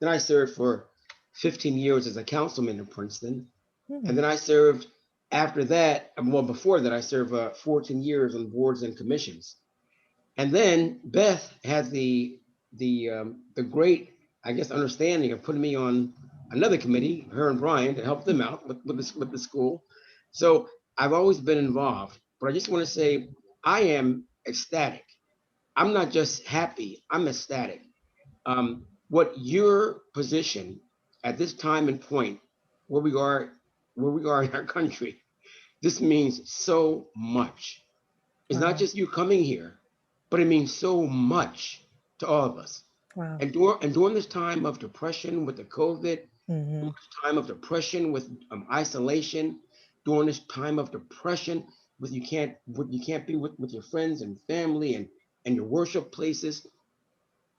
Then I served for 15 years as a councilman in Princeton. And then I served after that, well, before that, I served 14 years on boards and commissions. And then Beth had the great, I guess, understanding of putting me on another committee, her and Brian, to help them out with the school. So I've always been involved, but I just want to say I am ecstatic. I'm not just happy, I'm ecstatic. What your position at this time and point where we are in our country, this means so much. It's not just you coming here, but it means so much to all of us. Wow. And during this time of depression with the COVID, during this time of depression with isolation, during this time of depression with you can't be with your friends and family and your worship places,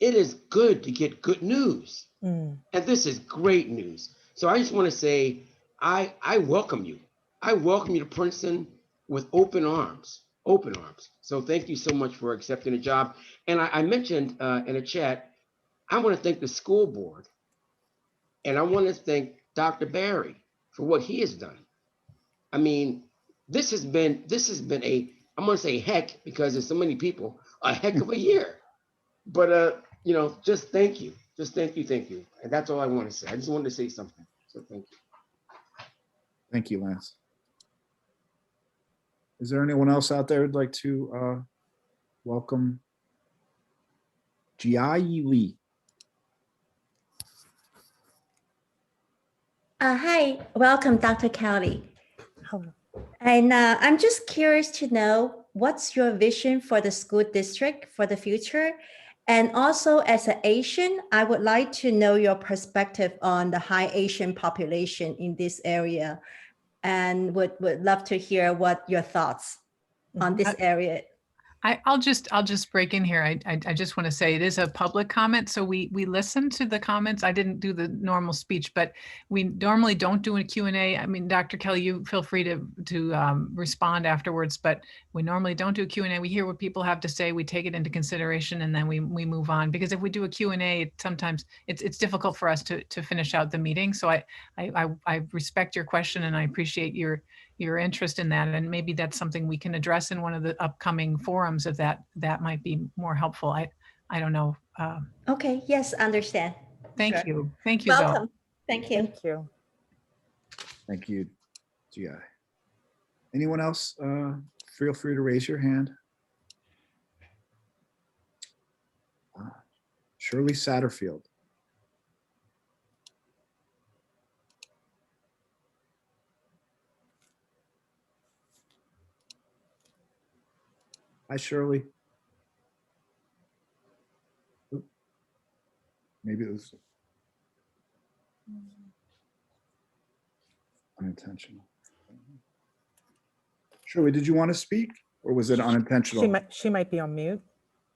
it is good to get good news. And this is great news. So I just want to say, I welcome you. I welcome you to Princeton with open arms. So thank you so much for accepting the job. And I mentioned in a chat, I want to thank the school board, and I want to thank Dr. Barry for what he has done. I mean, this has been a, I'm going to say heck because there's so many people, a heck of a year. But just thank you. Thank you. And that's all I want to say. I just wanted to say something. So thank you. Thank you, Lance. Is there anyone else out there who'd like to welcome Jiayi Lee? Hi, welcome, Dr. Kelley. Hello. And I'm just curious to know what's your vision for the school district for the future? And also as an Asian, I would like to know your perspective on the high Asian population in this area, and would love to hear what your thoughts on this area. I'll just break in here. I just want to say it is a public comment, so we listen to the comments. I didn't do the normal speech, but we normally don't do a Q&A. I mean, Dr. Kelley, you feel free to respond afterwards, but we normally don't do a Q&A. We hear what people have to say, we take it into consideration, and then we move on. Because if we do a Q&A, sometimes it's difficult for us to finish out the meeting. So I respect your question, and I appreciate your interest in that, and maybe that's something we can address in one of the upcoming forums if that might be more helpful. I don't know. Okay, yes, understand. Thank Sure. you though. Welcome. Thank you. Thank you. Thank you, GI. Anyone else? Feel free to raise your hand. Shirley Satterfield. Hi, Shirley. Oop. Maybe it was unintentional. Shirley, did you want to speak, or was it unintentional? She might be on mute.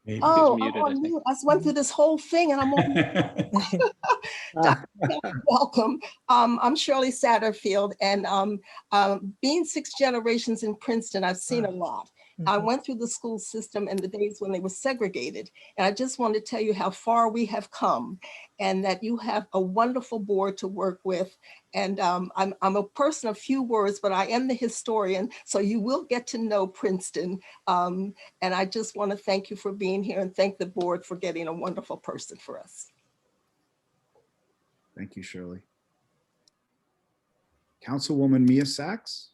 Maybe. Oh, muted, I'm I on think. mute. I went through this whole thing and I'm on. Dr. Kelley, welcome. I'm Shirley Satterfield, and being 6 generations in Princeton, I've seen a lot. I went through the school system in the days when they were segregated, and I just want to tell you how far we have come, and that you have a wonderful board to work with. And I'm a person of few words, but I am the historian, so you will get to know Princeton. And I just want to thank you for being here and thank the board for getting a wonderful person for us. Thank you, Shirley. Councilwoman Mia Sachs.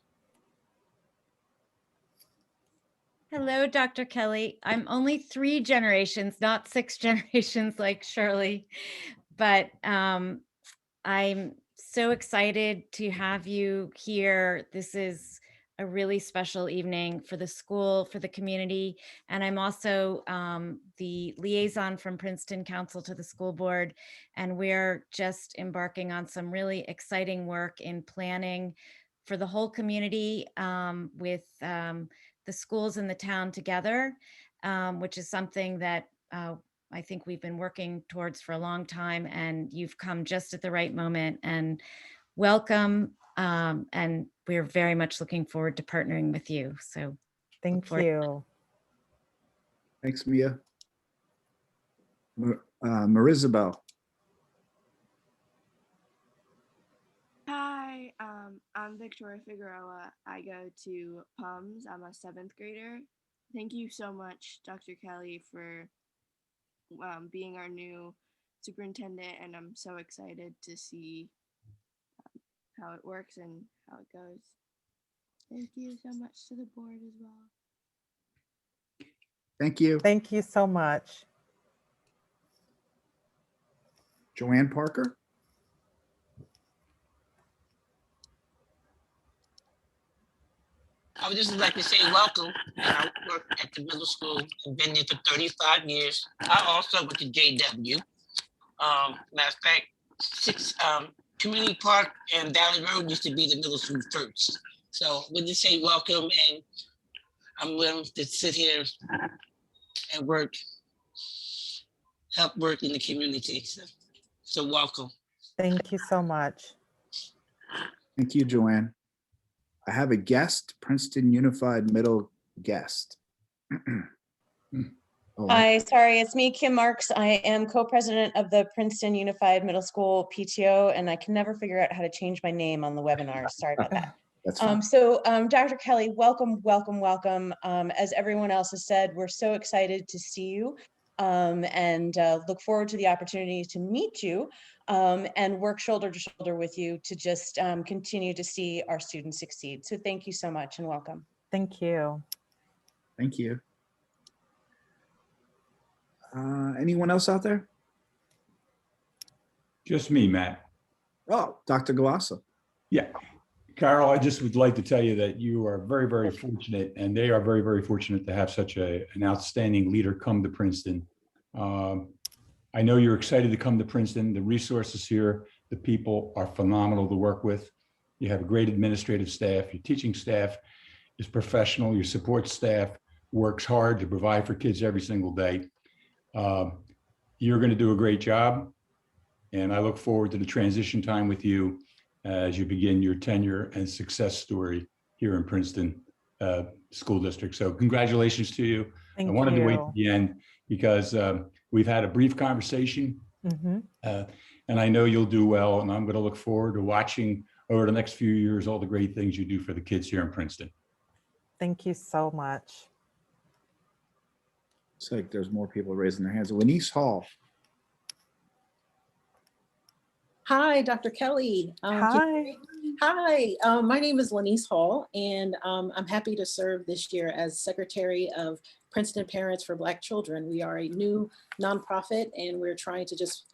Hello, Dr. Kelley. I'm only 3 generations, not 6 generations like Shirley, but I'm so excited to have you here. This is a really special evening for the school, for the community, and I'm also the liaison from Princeton Council to the school board, and we're just embarking on some really exciting work in planning for the whole community with the schools in the town together, which is something that I think we've been working towards for a long time, and you've come just at the right moment, and welcome. And we're very much looking forward to partnering with you. So thank you. Thanks, Mia. Marisabel. Hi, I'm Victoria Figueroa. I go to PUMS. I'm a 7th grader. Thank you so much, Dr. Kelley, for being our new superintendent, and I'm so excited to see how it works and how it goes. Thank you so much to the board as well. Thank you. Thank you so much. Joanne Parker. I would just like to say welcome. I work at the middle school and been there for 35 years. I also went to JW. Matter of fact, Community Park and Valley Road used to be the middle school first. So we'll just say welcome, and I'm willing to sit here and help work in the community. So welcome. Thank you so much. Thank you, Joanne. I have a guest, Princeton Unified Middle guest. Hi, sorry, it's me, Kim Marks. I am co-president of the Princeton Unified Middle School PTO, and I can never figure out how to change my name on the webinar. Sorry about that. That's fine. Dr. Kelley, welcome, welcome, welcome. As everyone else has said, we're so excited to see you and look forward to the opportunity to meet you and work shoulder to shoulder with you to just continue to see our students succeed. So thank you so much and welcome. Thank you. Thank you. Anyone else out there? Just me, Matt. Oh, Dr. Galassa. Yeah. Carol, I just would like to tell you that you are very, very fortunate, and they are very, very fortunate to have such an outstanding leader come to Princeton. I know you're excited to come to Princeton. The resources here, the people are phenomenal to work with. You have a great administrative staff. Your teaching staff is professional. Your support staff works hard to provide for kids every single day. You're going to do a great job. And I look forward to the transition time with you as you begin your tenure and success story here in Princeton School District. So congratulations to you. Thank I wanted to wait you. to the end because we've had a brief conversation and I know you'll do well. And I'm going to look forward to watching over the next few years all the great things you do for the kids here in Princeton. Thank you so much. It's like there's more people raising their hands. Lenise Hall. Hi, Dr. Kelley. Hi. Hi, my name is Lenise Hall, and I'm happy to serve this year as Secretary of Princeton Parents for Black Children. We are a new nonprofit, and we're trying to just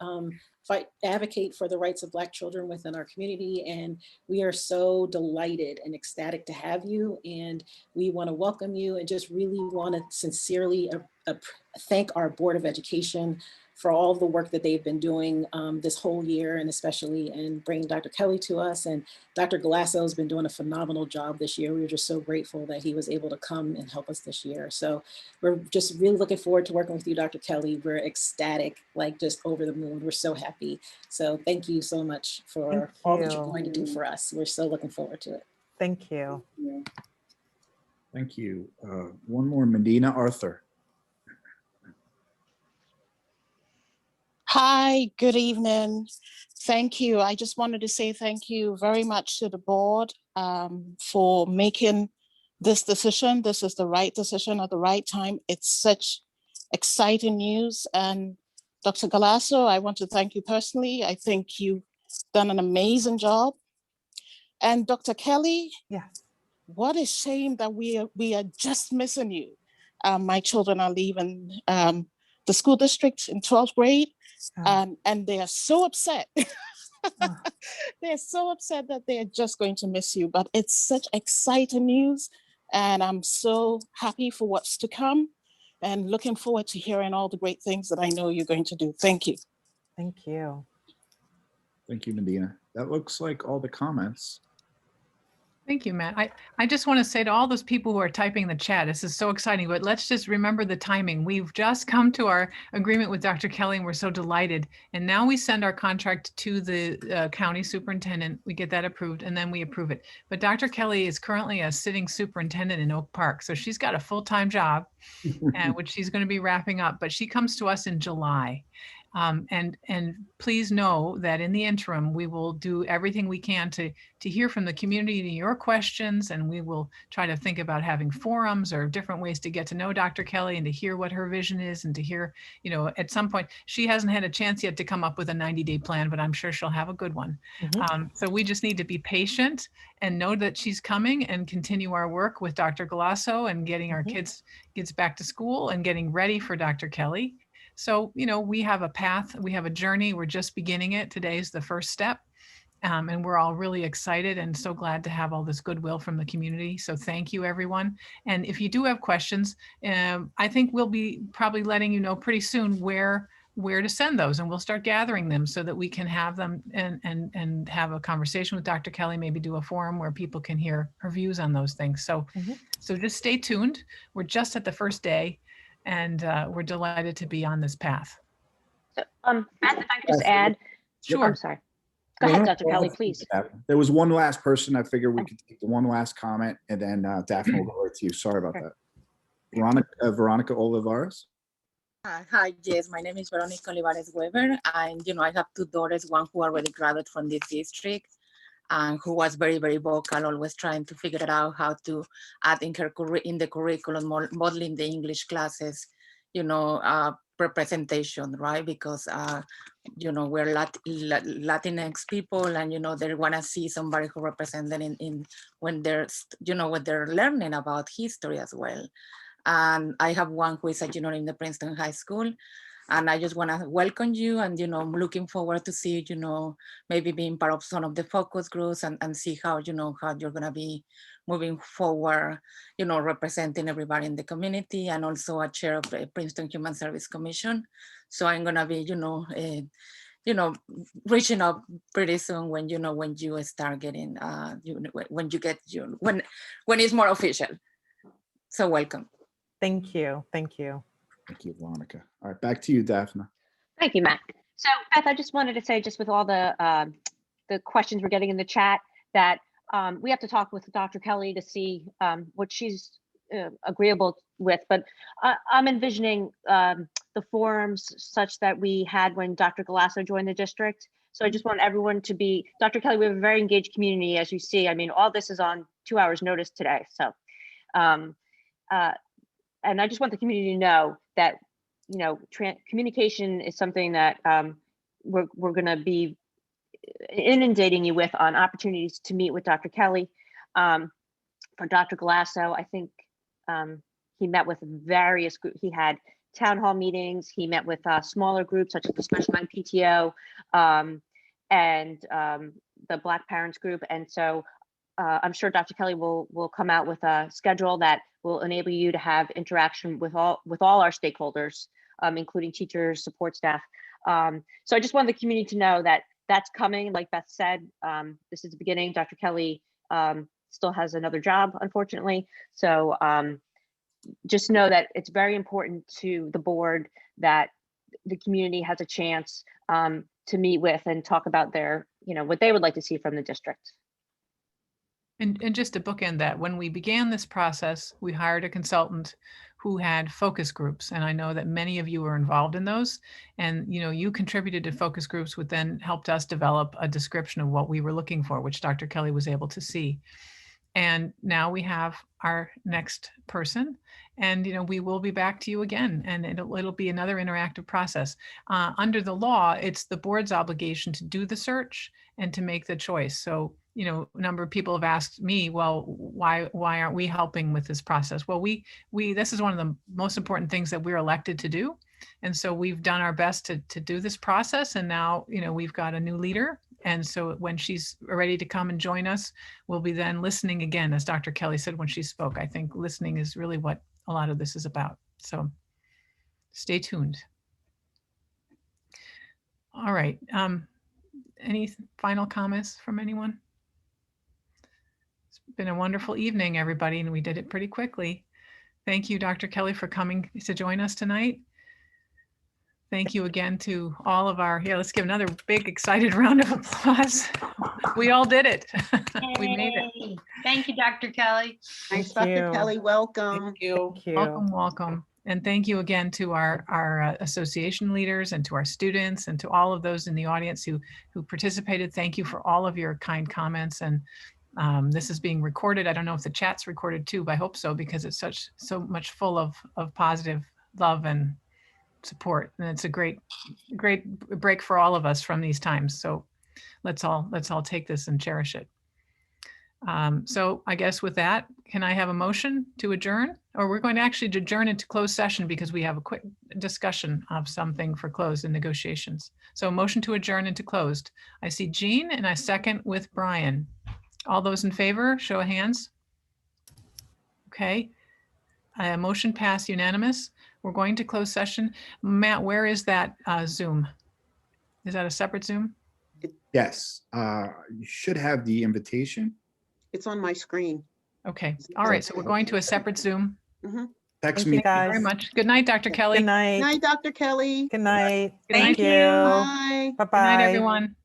advocate for the rights of Black children within our community. And we are so delighted and ecstatic to have you. And we want to welcome you and just really want to sincerely thank our Board of Education for all the work that they've been doing this whole year, and especially in bringing Dr. Kelley to us. And Dr. Galasso has been doing a phenomenal job this year. We were just so grateful that he was able to come and help us this year. So we're just really looking forward to working with you, Dr. Kelley. We're ecstatic, like just over the moon. We're so happy. So thank you so much for all that you're going to do for us. We're so looking forward to it. Thank you. Thank you. One more, Medina Arthur. Hi, good evening. Thank you. I just wanted to say thank you very much to the board for making this decision. This is the right decision at the right time. It's such exciting news. And Dr. Galasso, I want to thank you personally. I think you've done an amazing job. And Dr. Kelley, yes, what a shame that we are just missing you. My children are leaving the school district in 12th grade. And they are so upset. They're so upset that they're just going to miss you, but it's such exciting news. And I'm so happy for what's to come and looking forward to hearing all the great things that I know you're going to do. Thank you. Thank you. Thank you, Medina. That looks like all the comments. Thank you, Matt. I just want to say to all those people who are typing the chat, this is so exciting, but let's just remember the timing. We've just come to our agreement with Dr. Kelley and we're so delighted. And now we send our contract to the county superintendent. We get that approved and then we approve it. But Dr. Kelley is currently a sitting superintendent in Oak Park. So she's got a full-time job, which she's going to be wrapping up, but she comes to us in July. And please know that in the interim, we will do everything we can to hear from the community and your questions, and we will try to think about having forums or different ways to get to know Dr. Kelley and to hear what her vision is and to hear, you know, at some point, she hasn't had a chance yet to come up with a 90-day plan, but I'm sure she'll have a good one. So we just need to be patient and know that she's coming and continue our work with Dr. Galasso and getting our kids back to school and getting ready for Dr. Kelley. So, you know, we have a path, we have a journey, we're just beginning it. Today's the first step. And we're all really excited and so glad to have all this goodwill from the community. So thank you, everyone. And if you do have questions, I think we'll be probably letting you know pretty soon where to send those, and we'll start gathering them so that we can have them and have a conversation with Dr. Kelley, maybe do a forum where people can hear her views on those things. So, so just stay tuned. We're just at the first day. And we're delighted to be on this path. So, Beth, if I could just add. Sure. I'm sorry. Go ahead, Dr. Kelley, please. There was one last person. I figured we could take the one last comment, and then Daphne will go right to you. Sorry about that. Veronica Olivares. Hi, yes, my name is Veronica Olivares Weber, and you know, I have two daughters, one who already graduated from this district, and who was very, very vocal, always trying to figure out how to add in the curriculum, modeling the English classes, you know, representation, right? Because, you know, we're Latinx people, and, you know, they want to see somebody who represents them in when they're, you know, when they're learning about history as well. And I have one who is a junior in the Princeton High School. And I just want to welcome you, and, you know, I'm looking forward to see, you know, maybe being part of some of the focus groups and see how, you know, how you're going to be moving forward, you know, representing everybody in the community, and also a chair of the Princeton Human Service Commission. So I'm going to be, you know, reaching out pretty soon when, you know, when you start getting, when you get, when it's more official. So welcome. Thank you. Thank you. Thank you, Veronica. All right, back to you, Daphne. Thank you, Matt. So Beth, I just wanted to say, just with all the questions we're getting in the chat, that we have to talk with Dr. Kelley to see what she's agreeable with. But I'm envisioning the forums such that we had when Dr. Galasso joined the district. So I just want everyone to be, Dr. Kelley, we have a very engaged community, as you see. I mean, all this is on 2 hours notice today. So, and I just want the community to know that, you know, communication is something that we're going to be inundating you with on opportunities to meet with Dr. Kelley. For Dr. Galasso, I think he met with various groups. He had town hall meetings. He met with smaller groups such as the Special Ed PTO and the Black Parents Group. And so I'm sure Dr. Kelley will come out with a schedule that will enable you to have interaction with all our stakeholders, including teachers, support staff. So I just want the community to know that that's coming. Like Beth said, this is the beginning. Dr. Kelley still has another job, unfortunately. So just know that it's very important to the board that the community has a chance to meet with and talk about their, you know, what they would like to see from the district. And just to bookend that, when we began this process, we hired a consultant who had focus groups. And I know that many of you were involved in those. And, you know, you contributed to focus groups, which then helped us develop a description of what we were looking for, which Dr. Kelley was able to see. And now we have our next person, and you know, we will be back to you again, and it'll be another interactive process. Under the law, it's the board's obligation to do the search and to make the choice. So, you know, a number of people have asked me, well, why aren't we helping with this process? Well, this is one of the most important things that we're elected to do. And so we've done our best to do this process. And now, you know, we've got a new leader. And so when she's ready to come and join us, we'll be then listening again, as Dr. Kelley said when she spoke. I think listening is really what a lot of this is about. So stay tuned. All right. Any final comments from anyone? It's been a wonderful evening, everybody, and we did it pretty quickly. Thank you, Dr. Kelley, for coming to join us tonight. Thank you again to all of our, let's give another big excited round of applause. We all did it. We made it. Thank you, Dr. Kelley. Thanks, Dr. Kelley. Welcome. Thank you. Welcome, welcome. And thank you again to our association leaders and to our students and to all of those in the audience who participated. Thank you for all of your kind comments. And this is being recorded. I don't know if the chat's recorded too, but I hope so, because it's so much full of positive love and support, and it's a great break for all of us from these times. So let's all take this and cherish it. So I guess with that, can I have a motion to adjourn? Or we're going to actually adjourn into closed session because we have a quick discussion of something for closed in negotiations. So motion to adjourn into closed. I see Jean, and I second with Brian. All those in favor, show of hands. Okay. Motion passed unanimous. We're going to close session. Matt, where is that Zoom? Is that a separate Zoom? Yes, you should have the invitation. It's on my screen. Okay. All right. So we're going to a separate Zoom. Text Thank me. you, guys. Thank you very much. Good night, Dr. Kelley. Good night. Good night, Dr. Kelley. Good night. Thank Thank you. Bye. Bye-bye. Good night, everyone.